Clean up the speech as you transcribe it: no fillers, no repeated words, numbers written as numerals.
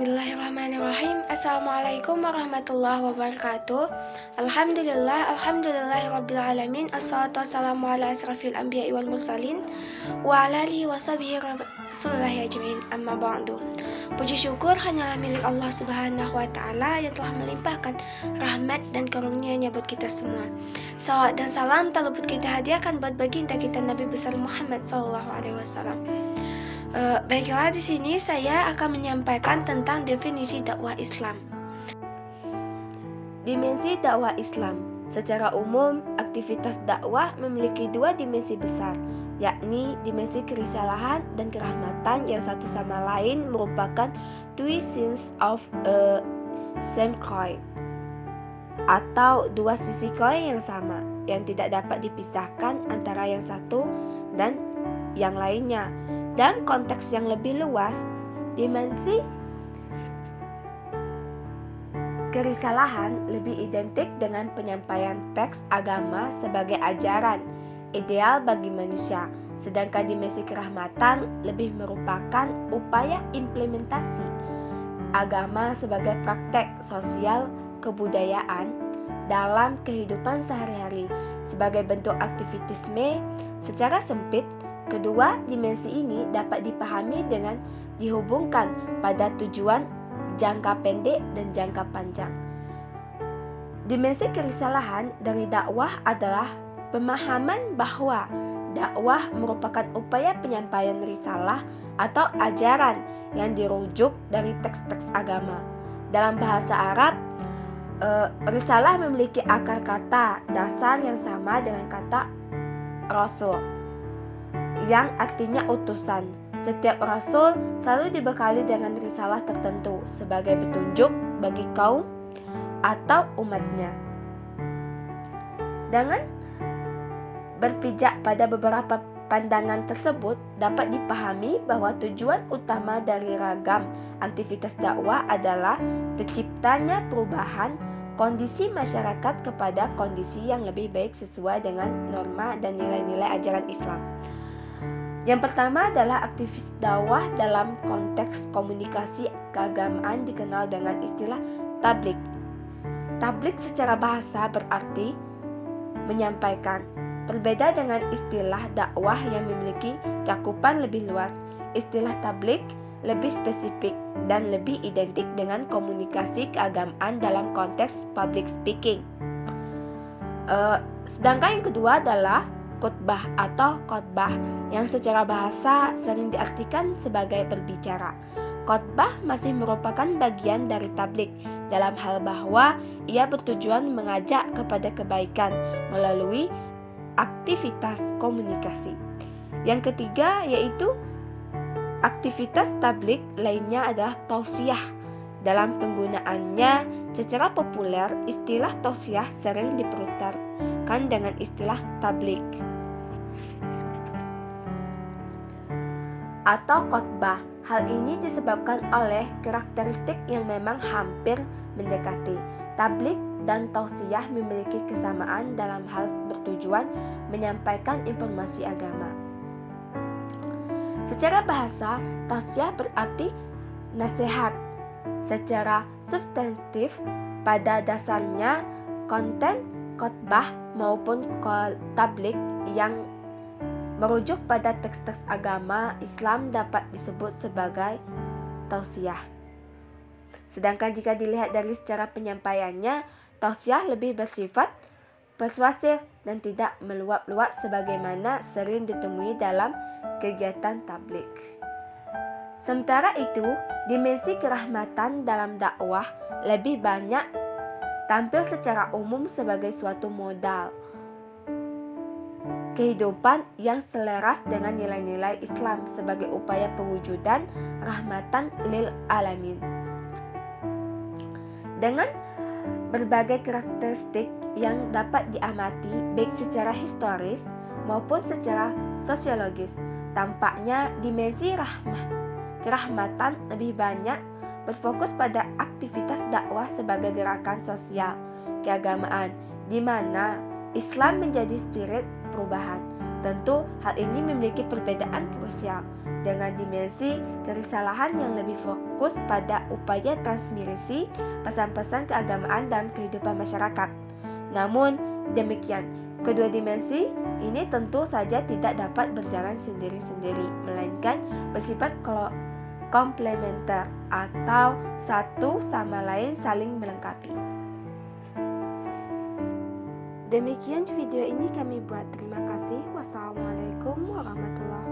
Bismillahirrahmanirrahim. Assalamualaikum warahmatullahi wabarakatuh. Alhamdulillahirabbil alamin. Assalatu wassalamu ala asrafil anbiya'i wal mursalin wa ala alihi wa sahbihi rasulillahi ajmain. Amma ba'du. Puji syukur hanyalah milik Allah Subhanahu wa taala yang telah melimpahkan rahmat dan karunia-Nya buat kita semua. Salawat dan salam tak luput kita hadiahkan buat baginda kita Nabi besar Muhammad sallallahu alaihi wasallam. Baiklah, di sini saya akan menyampaikan tentang definisi dakwah Islam. Dimensi dakwah Islam. Secara umum, aktivitas dakwah memiliki dua dimensi besar, yakni dimensi kerisalahan dan kerahmatan yang satu sama lain merupakan two sides of a same coin, atau dua sisi koin yang sama, yang tidak dapat dipisahkan antara yang satu dan yang lainnya. Dalam konteks yang lebih luas, dimensi kerisalahan lebih identik dengan penyampaian teks agama sebagai ajaran ideal bagi manusia, sedangkan dimensi kerahmatan lebih merupakan upaya implementasi agama sebagai praktek sosial kebudayaan dalam kehidupan sehari-hari. Sebagai bentuk aktivitisme secara sempit, kedua dimensi ini dapat dipahami dengan dihubungkan pada tujuan jangka pendek dan jangka panjang. Dimensi kerisalahan dari dakwah adalah pemahaman bahwa dakwah merupakan upaya penyampaian risalah atau ajaran yang dirujuk dari teks-teks agama. Dalam bahasa Arab, risalah memiliki akar kata dasar yang sama dengan kata rasul, yang artinya utusan. Setiap rasul selalu dibekali dengan risalah tertentu sebagai petunjuk bagi kaum atau umatnya. Dengan berpijak pada beberapa pandangan tersebut, dapat dipahami bahwa tujuan utama dari ragam aktivitas dakwah adalah terciptanya perubahan kondisi masyarakat kepada kondisi yang lebih baik sesuai dengan norma dan nilai-nilai ajaran Islam. Yang pertama adalah aktivis dakwah dalam konteks komunikasi keagamaan dikenal dengan istilah tablik. Tablik secara bahasa berarti menyampaikan. Berbeda dengan istilah dakwah yang memiliki cakupan lebih luas, istilah tablik lebih spesifik dan lebih identik dengan komunikasi keagamaan dalam konteks public speaking. Sedangkan yang kedua adalah khutbah atau khotbah yang secara bahasa sering diartikan sebagai berbicara. Khotbah masih merupakan bagian dari tablik dalam hal bahwa ia bertujuan mengajak kepada kebaikan melalui aktivitas komunikasi. Yang ketiga yaitu aktivitas tablik lainnya adalah tausiah. Dalam penggunaannya secara populer, istilah tausiah sering dipertukarkan dengan istilah tablik atau khotbah. Hal ini disebabkan oleh karakteristik yang memang hampir mendekati. Tablik dan tausiah memiliki kesamaan dalam hal bertujuan menyampaikan informasi agama. Secara bahasa, tausiah berarti nasihat. Secara substantif, pada dasarnya konten khotbah maupun tablik yang merujuk pada teks-teks agama Islam dapat disebut sebagai tausiah. Sedangkan jika dilihat dari secara penyampaiannya, tausiah lebih bersifat persuasif dan tidak meluap-luap sebagaimana sering ditemui dalam kegiatan tablik. Sementara itu, dimensi kerahmatan dalam dakwah lebih banyak tampil secara umum sebagai suatu modal kehidupan yang selaras dengan nilai-nilai Islam sebagai upaya pewujudan rahmatan lil alamin. Dengan berbagai karakteristik yang dapat diamati baik secara historis maupun secara sosiologis, tampaknya dimensi kerahmatan lebih banyak berfokus pada aktivitas dakwah sebagai gerakan sosial keagamaan, di mana Islam menjadi spirit perubahan. Tentu hal ini memiliki perbedaan krusial dengan dimensi kerisalahan yang lebih fokus pada upaya transmisi pesan-pesan keagamaan dalam kehidupan masyarakat. Namun demikian, kedua dimensi ini tentu saja tidak dapat berjalan sendiri-sendiri, melainkan bersifat komplementer atau satu sama lain saling melengkapi. Demikian video ini kami buat. Terima kasih. Wassalamualaikum warahmatullahi wabarakatuh.